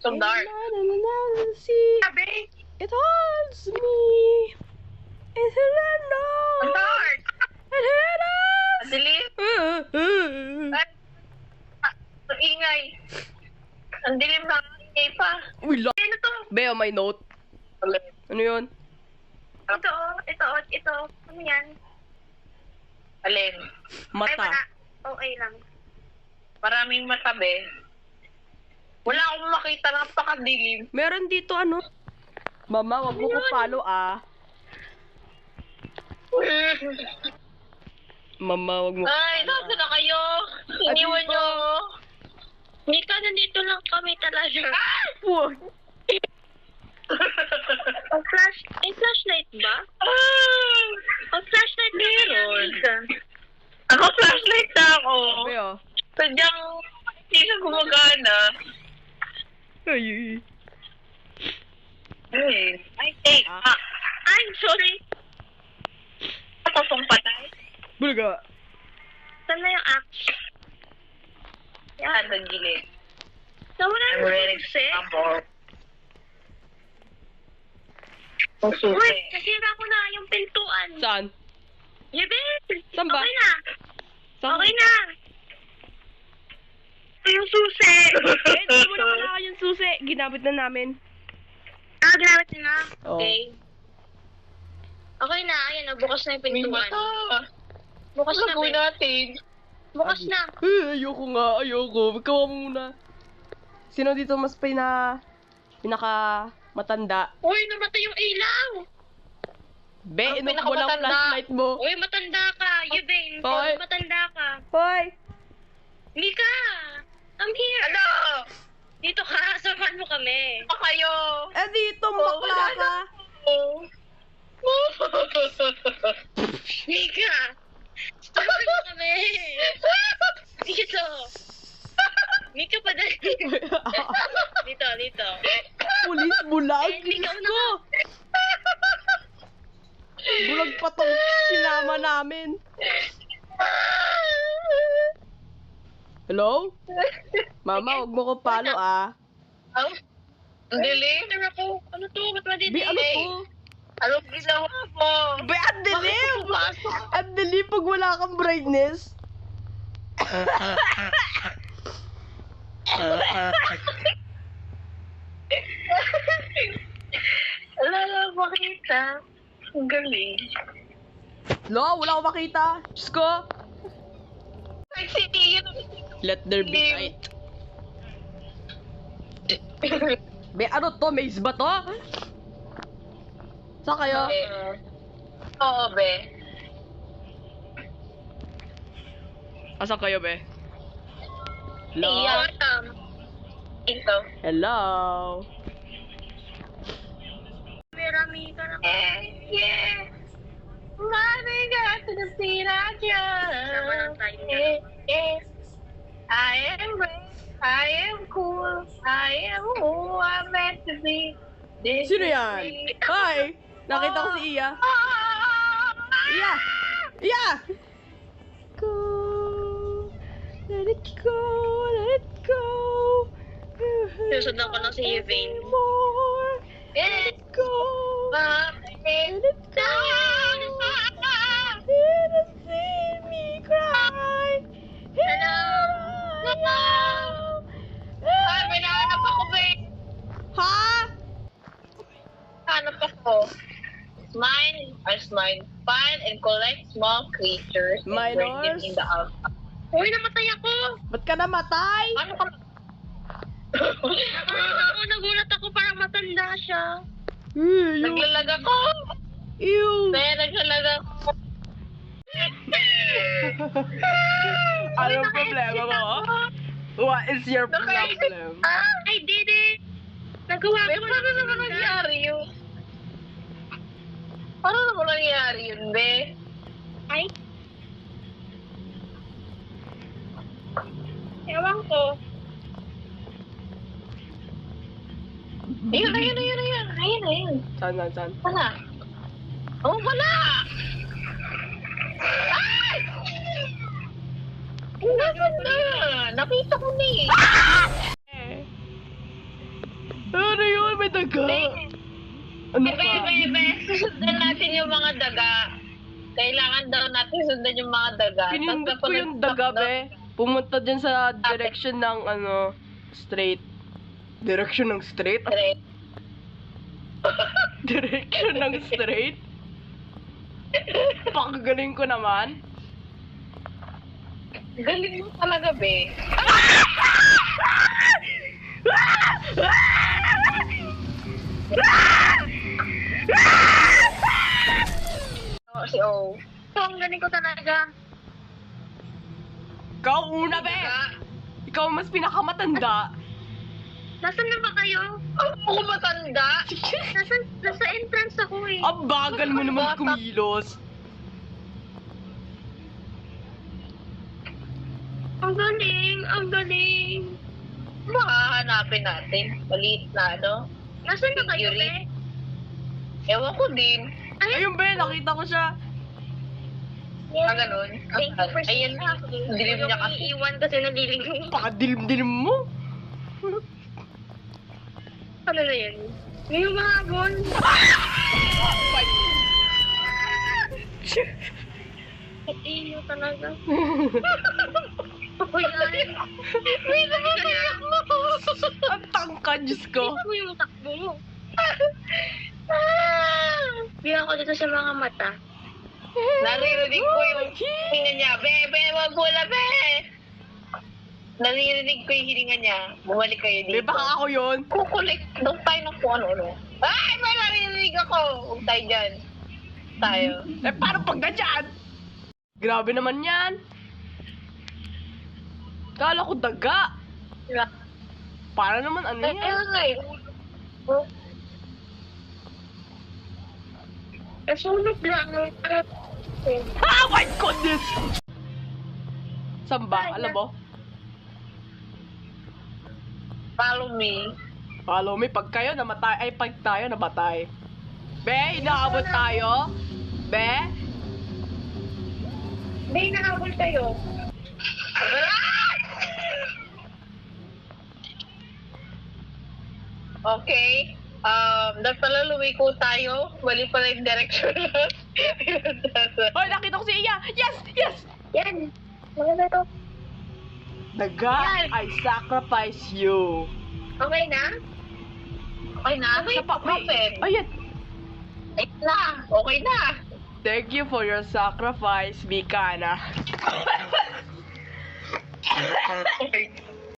So dark. Sabi, It holds me. It's a ang dark. Ang dilim. Ay, ang ingay. Ang dilim na ingay pa. Uy, lo. Ano to? Bea, may note. Ano yun? Ito. Ano yan? Alin? Ay, Mata. wala. Okay lang. Maraming matabi. Wala akong makita, napakadilim. Meron dito ano? Mama, wag mo ko follow Mama, wag mo ko Ay, follow nasa na kayo? Iniwan dito. nyo. Mika, nandito lang kami talaga. Wag. Ang flashlight ba? Ang flashlight meron. Ako flashlight na ako. Bea. Sadyang hindi ka gumagana. Ay. Ay, take. I'm sorry. Patosong patay. Bulaga. Saan na yung axe? Yan, ang gilid. Nawala I'm na ready yung to susi. stumble. Ang susi. Uy, nasira ko na yung pintuan. Saan? Yabel! Saan ba? Okay na. Saan? Okay na. Ito yung susi. Eh, di mo na kailangan yung susi. Ginamit na namin. Ginamit niyo na. Oo. Okay. Okay na. Ayan, nabukas na yung May pintuan. mata. Bukas na. Lagoy Ben. natin. Bukas na. Ayoko nga, ayoko. Ikaw muna. Sino dito mas pinaka matanda? Uy, namatay yung ilaw. Be, Ang inok mo lang pinakamatanda. flashlight mo. Uy, matanda ka. Yabel, Hoy. matanda ka. Hoy! Mika, I'm here. Ano? Dito ka, samahan mo kami. Ano kayo? Eh, dito, bakla ka. Mika, samahan mo kami. Dito. Mika, padali. Dito. Pulis bulag. Eh, ikaw na Ko. Bulag pa tong sinama namin. Hello? Mama, huwag mo ko follow Ang dilim. Ano to? Ba't madidilig? Be, ano to? Ano ginawa mo? Be, ang dilim! Bakit pumasok? Ang dilim pag wala kang brightness. Wala lang makita. Ang galing. Lo, wala akong makita. Diyos ko. Nagsitigil. Let there be light. Be, ano to? Maze ba to? Saan kayo? Oo, be. Asan kayo, be? Hello? Iyan. Ito. Hello? Mika na. Yeah. Money got to the seat I Naman ang time niya. I am brave. I am cool. I am who I'm meant to be. This Sino is yan? me. Hi! Nakita ko si Iya. Iya! Iya! Go! Let it go! Let it go! Susundan ko lang si Yvain. More! Let It's it go! Let Let it go! Didn't see me cry! Hello? Ay, may nahanap ako, babe. Ha? Hanap ako. Smile. Find and collect small creatures and bring them Minors? in the house. Uy, namatay ako. Ba't ka namatay? Ano ka? Nagulat ako parang matanda siya. Ew! Naglalag ako. Ew! Be, naglalag ako. Anong problema mo? What is your problem? I did it. Nagawa Be, ko paano naman nangyari yun? Paano naman nangyari yun, be? Ay. Ewan ko. Ayun. Saan? Wala. Oh, wala! Ay! Nasaan na? Nakita ko na eh. Ano yun? May daga. Ano ka? Bebe, sundan natin yung mga daga. Kailangan daw natin sundan yung mga daga. Pinindot ko yung daga, be. Pumunta dyan sa direction ng ano, straight. Direction ng straight? Straight. Direction ng straight? Pakagaling ko naman. Galing mo talaga, be. Si O. So, ang galing ko talaga. Ikaw una, be! Ikaw ang mas pinakamatanda. Nasaan na ba kayo? Ako matanda. Nasa entrance ako eh. Ang bagal mo naman kumilos. Ang galing, ang galing. Makahanapin natin. Maliit na ano. Nasaan na kayo, Yuri. be? Ewan ko din. Ayun, be, nakita ko siya. Ah, ganun. Thank you for Ayan na. Dilim niya kasi. Iiwan kasi nalilig. Pakadilim-dilim mo. Ano na yan? May umahabol. Pati nyo talaga. Ako yan. May nababalik mo. Ang tangka, Diyos ko. Isa mo yung takbo mo. Bilang ko dito sa mga mata. Naririnig ko yung hininga niya. Be, wag mula, be! Naririnig ko yung hininga niya. Bumalik kayo Be, dito. baka ako yun. Kukulik. Doon tayo ng kung ano-ano. Ay, may naririnig ako! Huwag tayo dyan. Tayo. Eh, paano pag ganyan? Grabe naman yan. Kala ko daga. Para naman ano yan? Ayun nga eh. Nasunog lang. Ah, my goodness! Saan ba? Alam mo? Follow me. Follow me. Pag kayo namatay, ay pag tayo namatay. Be, inaabot tayo. Be? May nahabol kayo. Okay. Dapat pala lumiko tayo. Mali pala yung direction. Hoy, nakita ko si Iya! Yes! Yes! Yan. Maganda to. Daga, Yes. I sacrifice you. Okay na? Okay na? Sa pa, wait. Open. Ayan. Ayun na. Okay na. Thank you for your sacrifice, Mikana. Okay.